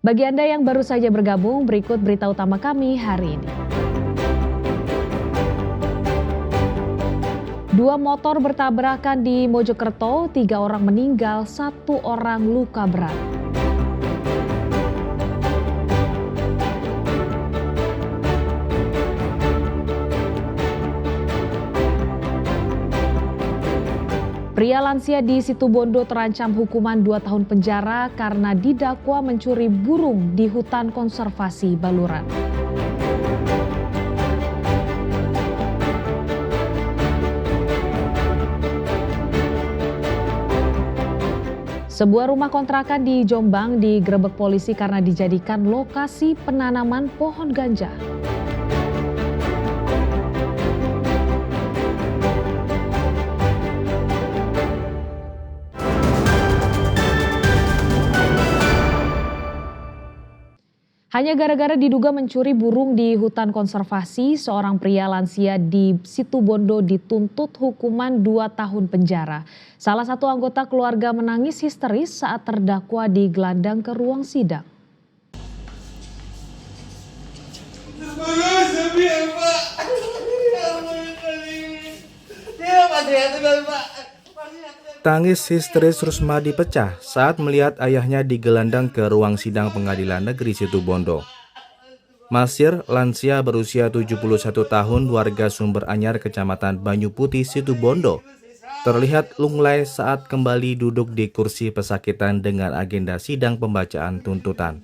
Bagi Anda yang baru saja bergabung, berikut berita utama kami hari ini. Dua motor bertabrakan di Mojokerto, 3 orang meninggal, 1 orang luka berat. Pria lansia di Situbondo terancam hukuman 2 tahun penjara karena didakwa mencuri burung di hutan konservasi Baluran. Sebuah rumah kontrakan di Jombang digerebek polisi karena dijadikan lokasi penanaman pohon ganja. Hanya gara-gara diduga mencuri burung di hutan konservasi, seorang pria lansia di Situbondo dituntut hukuman 2 tahun penjara. Salah satu anggota keluarga menangis histeris saat terdakwa digelandang ke ruang sidang. Tangis histeris Rusmadi pecah saat melihat ayahnya digelandang ke ruang sidang Pengadilan Negeri Situbondo. Masir, lansia berusia 71 tahun, warga Sumber Anyar, Kecamatan Banyu Putih, Situbondo, terlihat lunglai saat kembali duduk di kursi pesakitan dengan agenda sidang pembacaan tuntutan.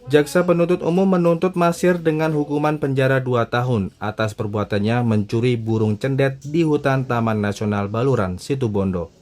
Jaksa penuntut umum menuntut Masir dengan hukuman penjara 2 tahun atas perbuatannya mencuri burung cendet di hutan Taman Nasional Baluran, Situbondo.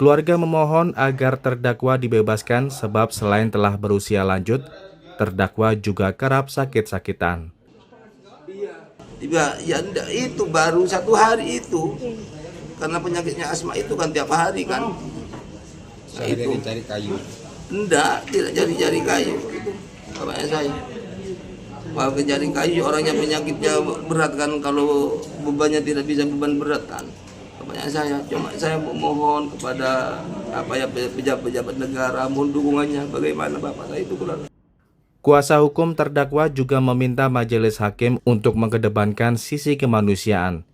Keluarga memohon agar terdakwa dibebaskan sebab selain telah berusia lanjut, terdakwa juga kerap sakit-sakitan. Ya itu baru 1 hari itu, karena penyakitnya asma itu kan tiap hari kan. Nah, itu cari kayu. Enggak, tidak cari kayu itu bapaknya saya. Kalau cari kayu orangnya penyakitnya berat kan, kalau bebannya tidak bisa beban berat kan. Bapaknya saya, cuma saya memohon kepada pejabat-pejabat negara mohon dukungannya, bagaimana bapak saya itu keluar. Kuasa hukum terdakwa juga meminta majelis hakim untuk mengedepankan sisi kemanusiaan.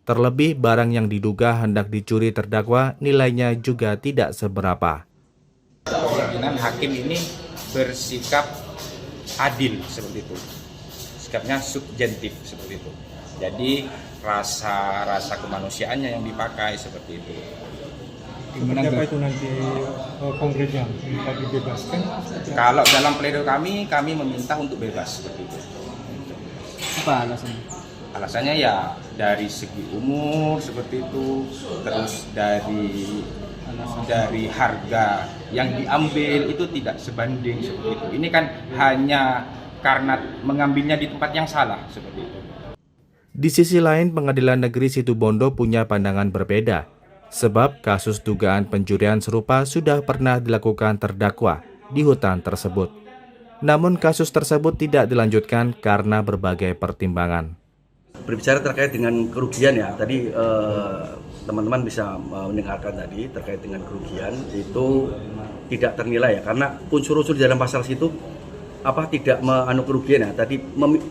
Terlebih barang yang diduga hendak dicuri terdakwa nilainya juga tidak seberapa. Kemungkinan hakim ini bersikap adil seperti itu, sikapnya subjektif seperti itu. Jadi rasa kemanusiaannya yang dipakai seperti itu. Apa itu nanti konkretnya minta dibebaskan? Kalau dalam pledoi kami meminta untuk bebas seperti itu. Apa alasannya? Alasannya ya dari segi umur seperti itu, terus dari harga yang diambil itu tidak sebanding seperti itu. Ini kan hanya karena mengambilnya di tempat yang salah seperti itu. Di sisi lain, Pengadilan Negeri Situbondo punya pandangan berbeda, sebab kasus dugaan pencurian serupa sudah pernah dilakukan terdakwa di hutan tersebut. Namun kasus tersebut tidak dilanjutkan karena berbagai pertimbangan. Berbicara terkait dengan kerugian ya, tadi teman-teman bisa mendengarkan tadi terkait dengan kerugian itu tidak ternilai ya, karena unsur-unsur di dalam pasal situ tidak kerugian ya. Tadi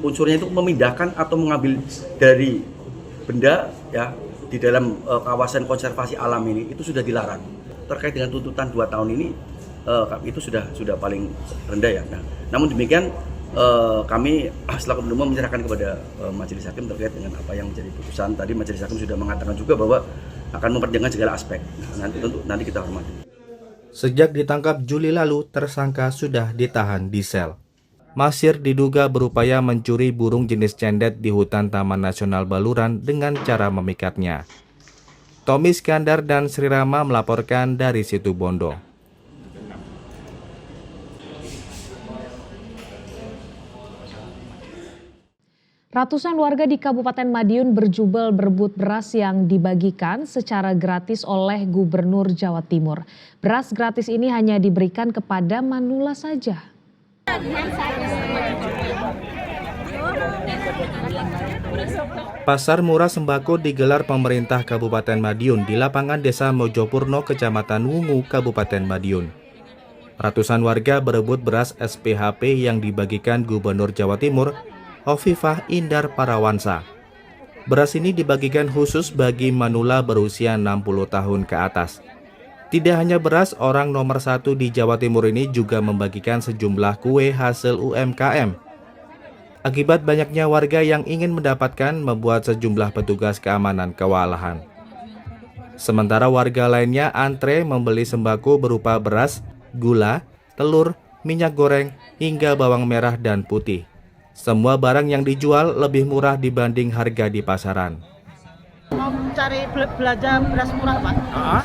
unsurnya itu memindahkan atau mengambil dari benda ya di dalam kawasan konservasi alam ini itu sudah dilarang. Terkait dengan tuntutan 2 tahun ini itu sudah paling rendah ya. Nah, namun demikian kami selaku penuntut umum menyerahkan kepada majelis hakim terkait dengan apa yang menjadi putusan. Tadi majelis hakim sudah mengatakan juga bahwa akan mempertimbangkan segala aspek. Nah, nanti kita hormati. Sejak ditangkap Juli lalu, tersangka sudah ditahan di sel. Masir diduga berupaya mencuri burung jenis cendet di hutan Taman Nasional Baluran dengan cara memikatnya. Tommy Iskandar dan Sri Rama melaporkan dari Situbondo. Ratusan warga di Kabupaten Madiun berjubel berebut beras yang dibagikan secara gratis oleh Gubernur Jawa Timur. Beras gratis ini hanya diberikan kepada manula saja. Pasar murah sembako digelar pemerintah Kabupaten Madiun di lapangan Desa Mojopurno, Kecamatan Wungu, Kabupaten Madiun. Ratusan warga berebut beras SPHP yang dibagikan Gubernur Jawa Timur, Hovifah Indar Parawansa. Beras ini dibagikan khusus bagi manula berusia 60 tahun ke atas. Tidak hanya beras, orang nomor 1 di Jawa Timur ini juga membagikan sejumlah kue hasil UMKM. Akibat banyaknya warga yang ingin mendapatkan, membuat sejumlah petugas keamanan kewalahan. Sementara warga lainnya antre membeli sembako berupa beras, gula, telur, minyak goreng, hingga bawang merah dan putih. Semua barang yang dijual lebih murah dibanding harga di pasaran. Mau cari belanja beras murah, Pak.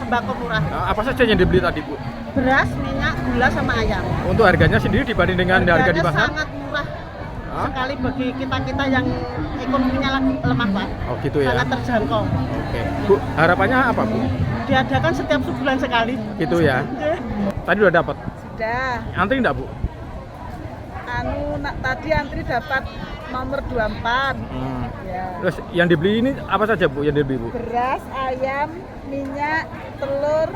Sembako murah. Apa saja yang dibeli tadi, Bu? Beras, minyak, gula, sama ayam. Untuk harganya sendiri dibanding dengan harga di pasar? Sangat murah sekali bagi kita-kita yang ekonominya lagi lemah, Pak. Oh gitu ya? Sangat terjangkau. Oke. Bu, harapannya apa, Bu? Diadakan setiap sebulan sekali. Gitu ya? Tadi udah dapat? Sudah. Antri enggak, Bu? Tadi antri dapat nomor 24. Ya. Terus yang dibeli ini apa saja, Bu, yang dibeli, Bu? Beras, ayam, minyak, telur,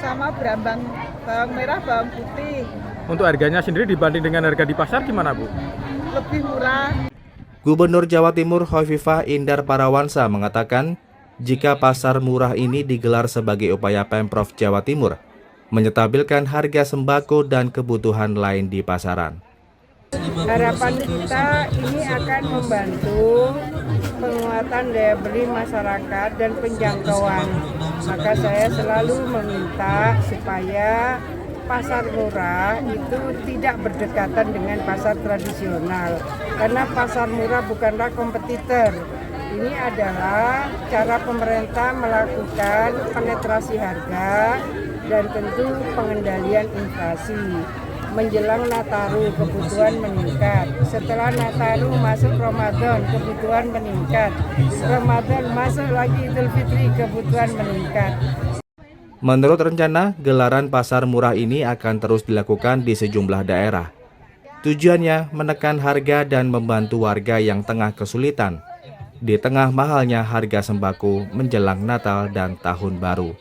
sama bawang merah, bawang putih. Untuk harganya sendiri dibanding dengan harga di pasar gimana, Bu? Lebih murah. Gubernur Jawa Timur Hovifah Indar Parawansa mengatakan, jika pasar murah ini digelar sebagai upaya Pemprov Jawa Timur menyetabilkan harga sembako dan kebutuhan lain di pasaran. Harapan kita ini akan membantu penguatan daya beli masyarakat dan penjangkauan. Maka saya selalu meminta supaya pasar murah itu tidak berdekatan dengan pasar tradisional. Karena pasar murah bukanlah kompetitor. Ini adalah cara pemerintah melakukan penetrasi harga dan tentu pengendalian inflasi. Menjelang Nataru kebutuhan meningkat. Setelah Nataru masuk Ramadan kebutuhan meningkat. Ramadan masuk lagi Idul Fitri kebutuhan meningkat. Menurut rencana, gelaran pasar murah ini akan terus dilakukan di sejumlah daerah. Tujuannya menekan harga dan membantu warga yang tengah kesulitan di tengah mahalnya harga sembako menjelang Natal dan Tahun Baru.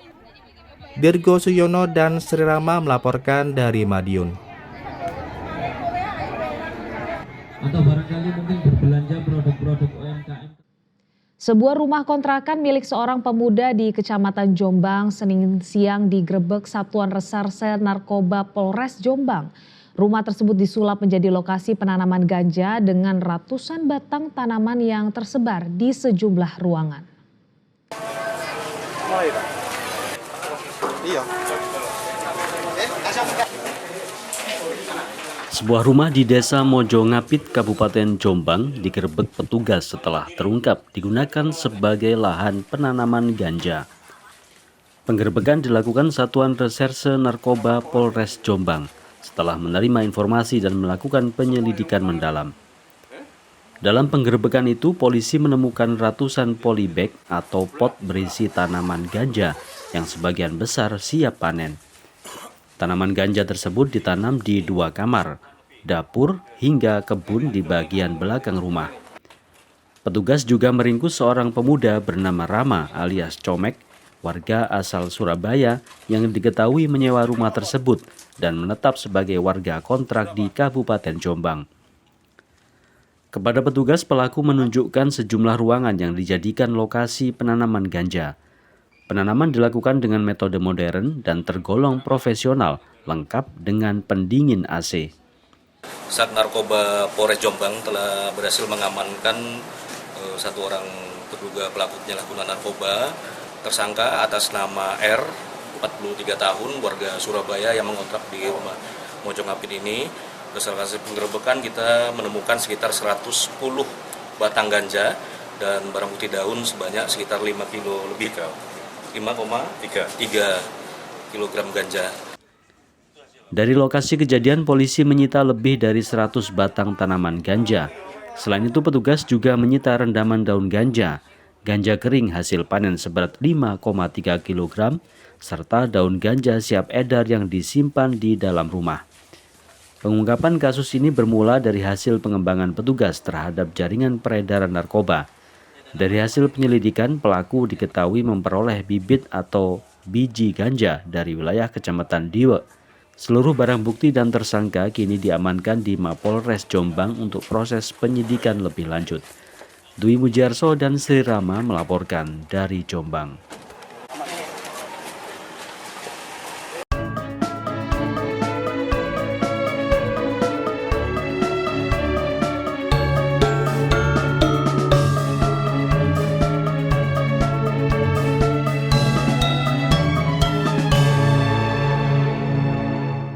Dirgo Suyono dan Sri Rama melaporkan dari Madiun. Atau barangkali mungkin berbelanja produk-produk UMKM. Sebuah rumah kontrakan milik seorang pemuda di Kecamatan Jombang Senin siang digerebek Satuan Reserse Narkoba Polres Jombang. Rumah tersebut disulap menjadi lokasi penanaman ganja dengan ratusan batang tanaman yang tersebar di sejumlah ruangan. Sebuah rumah di Desa Mojo Ngapit, Kabupaten Jombang digerebek petugas setelah terungkap digunakan sebagai lahan penanaman ganja. Penggerebekan dilakukan Satuan Reserse Narkoba Polres Jombang setelah menerima informasi dan melakukan penyelidikan mendalam. Dalam penggerebekan itu, polisi menemukan ratusan polybag atau pot berisi tanaman ganja yang sebagian besar siap panen. Tanaman ganja tersebut ditanam di 2 kamar, dapur hingga kebun di bagian belakang rumah. Petugas juga meringkus seorang pemuda bernama Rama alias Comek, warga asal Surabaya yang diketahui menyewa rumah tersebut dan menetap sebagai warga kontrak di Kabupaten Jombang. Kepada petugas, pelaku menunjukkan sejumlah ruangan yang dijadikan lokasi penanaman ganja. Penanaman dilakukan dengan metode modern dan tergolong profesional, lengkap dengan pendingin AC. Sat Narkoba Polres Jombang telah berhasil mengamankan satu orang terduga pelaku penyalahgunaan narkoba, tersangka atas nama R, 43 tahun, warga Surabaya yang mengontrak di rumah Mojo Ngapit ini. Berdasarkan hasil penggerebekan kita menemukan sekitar 110 batang ganja dan barang bukti daun sebanyak sekitar 5 kilo lebih, 5,3 kilogram ganja. Dari lokasi kejadian, polisi menyita lebih dari 100 batang tanaman ganja. Selain itu, petugas juga menyita rendaman daun ganja, ganja kering hasil panen seberat 5,3 kg, serta daun ganja siap edar yang disimpan di dalam rumah. Pengungkapan kasus ini bermula dari hasil pengembangan petugas terhadap jaringan peredaran narkoba. Dari hasil penyelidikan, pelaku diketahui memperoleh bibit atau biji ganja dari wilayah Kecamatan Diwe, Seluruh barang bukti dan tersangka kini diamankan di Mapolres Jombang untuk proses penyidikan lebih lanjut. Dwi Mujiarso dan Sri Rama melaporkan dari Jombang.